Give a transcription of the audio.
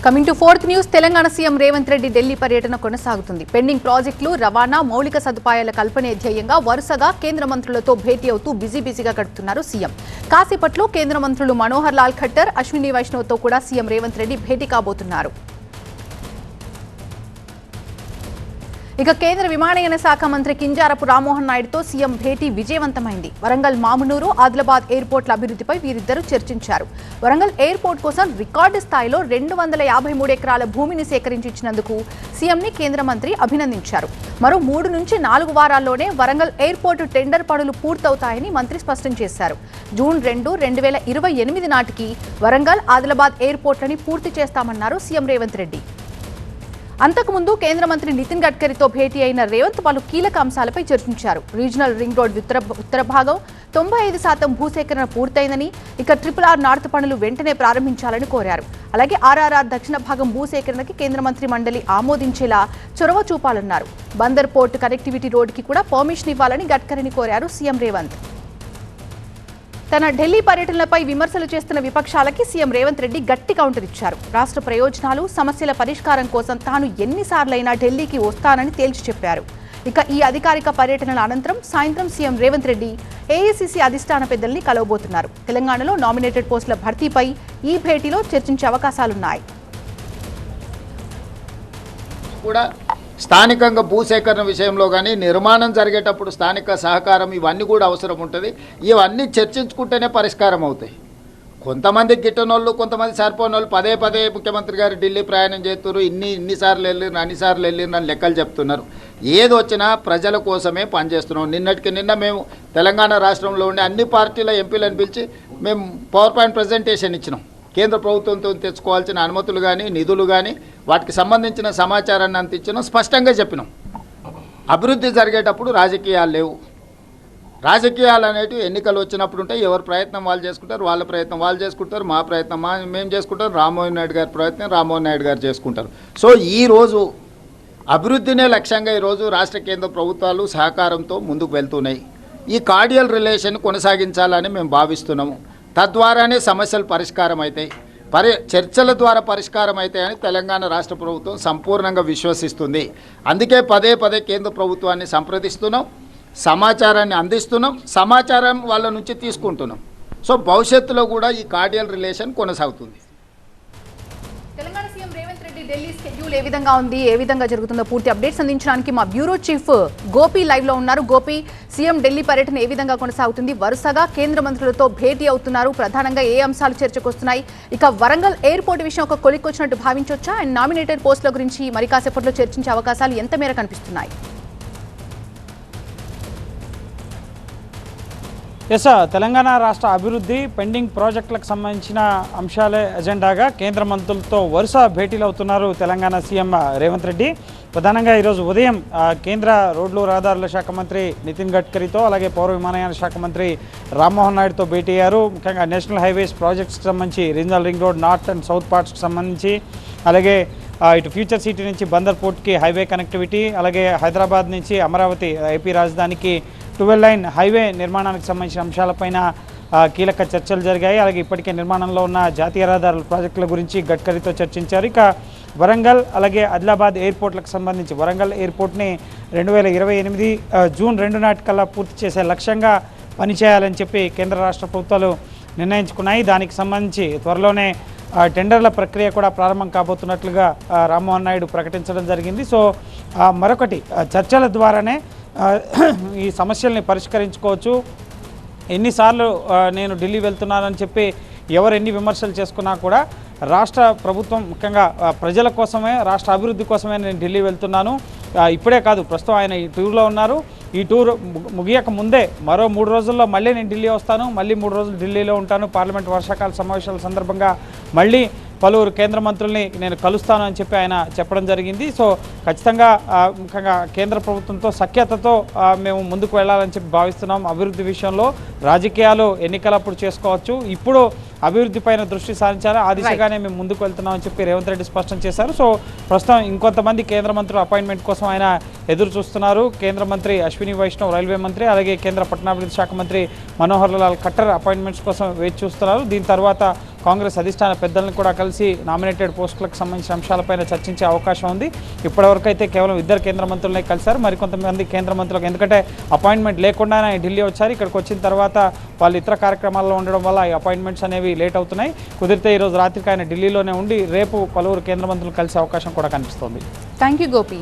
Coming to fourth news. Telangana CM Revanth Reddy Delhi పర్యటన కొనసాగుతుంది. Pending ప్రాజెక్టులు, రవాణా, మౌలిక సదుపాయాల కల్పనే ధ్యేయంగా వరుసగా కేంద్ర మంత్రులతో భేటీ అవుతూ బిజీగా గడుపుతున్నారు సీఎం. కాసేపట్లో కేంద్ర మంత్రులు మనోహర్ లాల్ ఖట్టర్, అశ్విని వైష్ణవ్తో కూడా సీఎం రేవంత్ రెడ్డి భేటీ కాబోతున్నారు. ఇక కేంద్ర విమానయాన శాఖ మంత్రి కింజారపు రామ్మోహన్ నాయుడుతో సీఎం భేటీ విజయవంతమైంది. వరంగల్ మామునూరు, ఆదిలాబాద్ ఎయిర్పోర్ట్ల అభివృద్ధిపై వీరిద్దరూ చర్చించారు. వరంగల్ ఎయిర్పోర్ట్ కోసం రికార్డు స్థాయిలో 253 ఎకరాల భూమిని సేకరించి ఇచ్చినందుకు సీఎంని కేంద్ర మంత్రి అభినందించారు. మరో 3 నుంచి 4 వారాల్లోనే వరంగల్ ఎయిర్పోర్టు టెండర్ పనులు పూర్తవుతాయని మంత్రి స్పష్టం చేశారు. జూన్ 2, 2028 నాటికి వరంగల్, ఆదిలాబాద్ ఎయిర్పోర్ట్లని పూర్తి చేస్తామన్నారు సీఎం రేవంత్ రెడ్డి. అంతకుముందు కేంద్ర మంత్రి నితిన్ గడ్కరీతో భేటీ అయిన రేవంత్ పలు కీలక అంశాలపై చర్చించారు. రీజనల్ రింగ్ రోడ్ ఉత్తర భాగం 95% భూసేకరణ పూర్తయిందని, ఇక RRR నార్త్ పనులు వెంటనే ప్రారంభించాలని కోరారు. అలాగే RRR దక్షిణ భాగం భూసేకరణకి కేంద్ర మంత్రి మండలి ఆమోదించేలా చొరవ చూపాలన్నారు. బందర్ పోర్టు కనెక్టివిటీ రోడ్డుకి కూడా పర్మిషన్ ఇవ్వాలని గడ్కరీని కోరారు సీఎం రేవంత్. తన ఢిల్లీ పర్యటనలపై విమర్శలు చేస్తున్న విపక్షాలకి సీఎం రేవంత్ రెడ్డి గట్టి కౌంటర్ ఇచ్చారు. రాష్ట్ర ప్రయోజనాలు, సమస్యల పరిష్కారం కోసం తాను ఎన్నిసార్లైనా ఢిల్లీకి వస్తానని తేల్చి చెప్పారు. ఇక ఈ అధికారిక పర్యటనల అనంతరం సాయంత్రం సీఎం రేవంత్ రెడ్డి ఏఐసీసీ అధిష్టాన పెద్దల్ని కలవబోతున్నారు. తెలంగాణలో నామినేటెడ్ పోస్టుల భర్తీపై ఈ భేటీలో చర్చించే అవకాశాలున్నాయి. స్థానికంగా భూసేకరణ విషయంలో కానీ, నిర్మాణం జరిగేటప్పుడు స్థానిక సహకారం, ఇవన్నీ కూడా అవసరం ఉంటుంది. ఇవన్నీ చర్చించుకుంటేనే పరిష్కారం అవుతాయి. కొంతమంది గిట్టనోళ్ళు, కొంతమంది సరిపోనోళ్ళు పదే ముఖ్యమంత్రి గారు ఢిల్లీ ప్రయాణం చేస్తున్నారు, ఇన్నిసార్లు వెళ్ళిరు, అన్నిసార్లు వెళ్ళిరు అని లెక్కలు చెప్తున్నారు. ఏది వచ్చినా ప్రజల కోసమే పనిచేస్తున్నాం. నిన్నటికి నిన్న మేము తెలంగాణ రాష్ట్రంలో ఉండే అన్ని పార్టీల ఎంపీలను పిలిచి మేము పవర్ పాయింట్ ప్రజెంటేషన్ ఇచ్చినాం. కేంద్ర ప్రభుత్వంతో తెచ్చుకోవాల్సిన అనుమతులు కానీ, నిధులు కానీ, వాటికి సంబంధించిన సమాచారాన్ని అందించినాం. స్పష్టంగా చెప్పినాం, అభివృద్ధి జరిగేటప్పుడు రాజకీయాలు లేవు. రాజకీయాలు అనేటివి ఎన్నికలు వచ్చినప్పుడు ఉంటాయి. ఎవరి ప్రయత్నం వాళ్ళు చేసుకుంటారు, వాళ్ళ ప్రయత్నం వాళ్ళు చేసుకుంటారు, మా ప్రయత్నం మేము చేసుకుంటాం, రామ్మోహన్ నాయుడు గారి ప్రయత్నం రామ్మోహన్ నాయుడు గారు చేసుకుంటారు. సో ఈరోజు అభివృద్ధినే లక్ష్యంగా ఈరోజు రాష్ట్ర కేంద్ర ప్రభుత్వాలు సహకారంతో ముందుకు వెళ్తున్నాయి. ఈ కార్డియల్ రిలేషన్ కొనసాగించాలని మేము భావిస్తున్నాము. తద్వారానే సమస్యలు పరిష్కారం అవుతాయి, చర్చల ద్వారా పరిష్కారం అవుతాయని తెలంగాణ రాష్ట్ర ప్రభుత్వం సంపూర్ణంగా విశ్వసిస్తుంది. అందుకే పదే కేంద్ర ప్రభుత్వాన్ని సంప్రదిస్తున్నాం, సమాచారాన్ని అందిస్తున్నాం, సమాచారం వాళ్ళ నుంచి తీసుకుంటున్నాం. సో భవిష్యత్తులో కూడా ఈ కార్డియల్ రిలేషన్ కొనసాగుతుంది. తెలంగాణ సీఎం రేవంత్ రెడ్డి ఢిల్లీ స్కెడ్యూల్ ఏ విధంగా ఉంది, ఏ విధంగా జరుగుతుందో పూర్తి అప్డేట్స్ అందించడానికి మా బ్యూరో చీఫ్ గోపి లైవ్ లో ఉన్నారు. గోపి, సీఎం ఢిల్లీ పర్యటన ఏ విధంగా కొనసాగుతుంది? వరుసగా కేంద్ర మంత్రులతో భేటీ అవుతున్నారు. ప్రధానంగా ఏ అంశాలు చర్చకు వస్తున్నాయి? ఇక వరంగల్ ఎయిర్పోర్ట్ విషయం ఒక కొలిక్కొచ్చినట్టు భావించవచ్చా? అండ్ నామినేటెడ్ పోస్టుల గురించి మరి కాసేపట్లో చర్చించే అవకాశాలు ఎంత మేర కనిపిస్తున్నాయి? తెలంగాణ రాష్ట్ర అభివృద్ధి, పెండింగ్ ప్రాజెక్టులకు సంబంధించిన అంశాలే ఎజెండాగా కేంద్ర మంత్రులతో వరుస భేటీలు అవుతున్నారు తెలంగాణ సీఎం రేవంత్ రెడ్డి. ప్రధానంగా ఈరోజు ఉదయం కేంద్ర రోడ్లు రహదారుల శాఖ మంత్రి నితిన్ గడ్కరీతో, అలాగే పౌర విమానయాన శాఖ మంత్రి రామ్మోహన్ నాయుడుతో భేటీ అయ్యారు. ముఖ్యంగా నేషనల్ హైవేస్ ప్రాజెక్ట్స్కి సంబంధించి, regional ring road north and south పార్ట్స్కి సంబంధించి, అలాగే ఇటు ఫ్యూచర్ సిటీ నుంచి బందర్ పోర్ట్కి హైవే కనెక్టివిటీ, అలాగే హైదరాబాద్ నుంచి అమరావతి ఏపీ రాజధానికి 12 లైన్ హైవే నిర్మాణానికి సంబంధించిన అంశాలపైన కీలక చర్చలు జరిగాయి. అలాగే ఇప్పటికే నిర్మాణంలో ఉన్న జాతీయ రహదారుల ప్రాజెక్టుల గురించి గడ్కరీతో చర్చించారు. ఇక వరంగల్ అలాగే ఆదిలాబాద్ ఎయిర్పోర్ట్లకు సంబంధించి వరంగల్ ఎయిర్పోర్ట్ని 2028 జూన్ 2 నాటికల్లా పూర్తి చేసే లక్ష్యంగా పనిచేయాలని చెప్పి కేంద్ర రాష్ట్ర ప్రభుత్వాలు నిర్ణయించుకున్నాయి. దానికి సంబంధించి త్వరలోనే టెండర్ల ప్రక్రియ కూడా ప్రారంభం కాబోతున్నట్లుగా రామ్మోహన్ నాయుడు ప్రకటించడం జరిగింది. సో మరొకటి, చర్చల ద్వారానే ఈ సమస్యల్ని పరిష్కరించుకోవచ్చు. ఎన్నిసార్లు నేను ఢిల్లీ వెళ్తున్నానని చెప్పి ఎవరు ఎన్ని విమర్శలు చేసుకున్నా కూడా రాష్ట్ర ప్రభుత్వం, ముఖ్యంగా ప్రజల కోసమే, రాష్ట్ర అభివృద్ధి కోసమే నేను ఢిల్లీ వెళ్తున్నాను. ఇప్పుడే కాదు, ప్రస్తుతం ఆయన ఈ టూర్లో ఉన్నారు. ఈ టూర్ ముగియక ముందే మరో 3 రోజుల్లో మళ్ళీ నేను ఢిల్లీ వస్తాను, మళ్ళీ 3 రోజులు ఢిల్లీలో ఉంటాను. పార్లమెంట్ వర్షాకాల సమావేశాల సందర్భంగా మళ్ళీ పలువురు కేంద్ర మంత్రుల్ని నేను కలుస్తాను అని చెప్పి ఆయన చెప్పడం జరిగింది. సో ఖచ్చితంగా ముఖ్యంగా కేంద్ర ప్రభుత్వంతో సఖ్యతతో మేము ముందుకు వెళ్ళాలని చెప్పి భావిస్తున్నాం. అభివృద్ధి విషయంలో రాజకీయాలు ఎన్నికలప్పుడు చేసుకోవచ్చు, ఇప్పుడు అభివృద్ధి పైన దృష్టి సారించాలి, ఆ దిశగానే మేము ముందుకు వెళ్తున్నామని చెప్పి రేవంత్ రెడ్డి స్పష్టం చేశారు. సో ప్రస్తుతం ఇంకొంతమంది కేంద్ర మంత్రుల అపాయింట్మెంట్ కోసం ఆయన ఎదురు చూస్తున్నారు. కేంద్ర మంత్రి అశ్విని వైష్ణవ్, రైల్వే మంత్రి, అలాగే కేంద్ర పట్టణాభివృద్ధి శాఖ మంత్రి మనోహర్ లాల్ ఖట్టర్ అపాయింట్మెంట్స్ కోసం వేచి చూస్తున్నారు. దీని తర్వాత కాంగ్రెస్ అధిష్టాన పెద్దలను కూడా కలిసి నామినేటెడ్ పోస్టులకు సంబంధించిన అంశాలపైన చర్చించే అవకాశం ఉంది. ఇప్పటివరకు అయితే కేవలం 2 కేంద్ర మంత్రులనే కలిశారు. మరికొంతమంది కేంద్ర మంత్రులకు ఎందుకంటే అపాయింట్మెంట్ లేకుండానే ఢిల్లీ వచ్చారు. ఇక్కడికి వచ్చిన తర్వాత వాళ్ళు ఇతర కార్యక్రమాల్లో ఉండడం వల్ల ఈ అపాయింట్మెంట్స్ అనేవి లేట్ అవుతున్నాయి. కుదిరితే ఈరోజు రాత్రికి ఆయన ఢిల్లీలోనే ఉండి రేపు పలువురు కేంద్ర మంత్రులు కలిసే అవకాశం కూడా కనిపిస్తోంది. Thank you Gopi.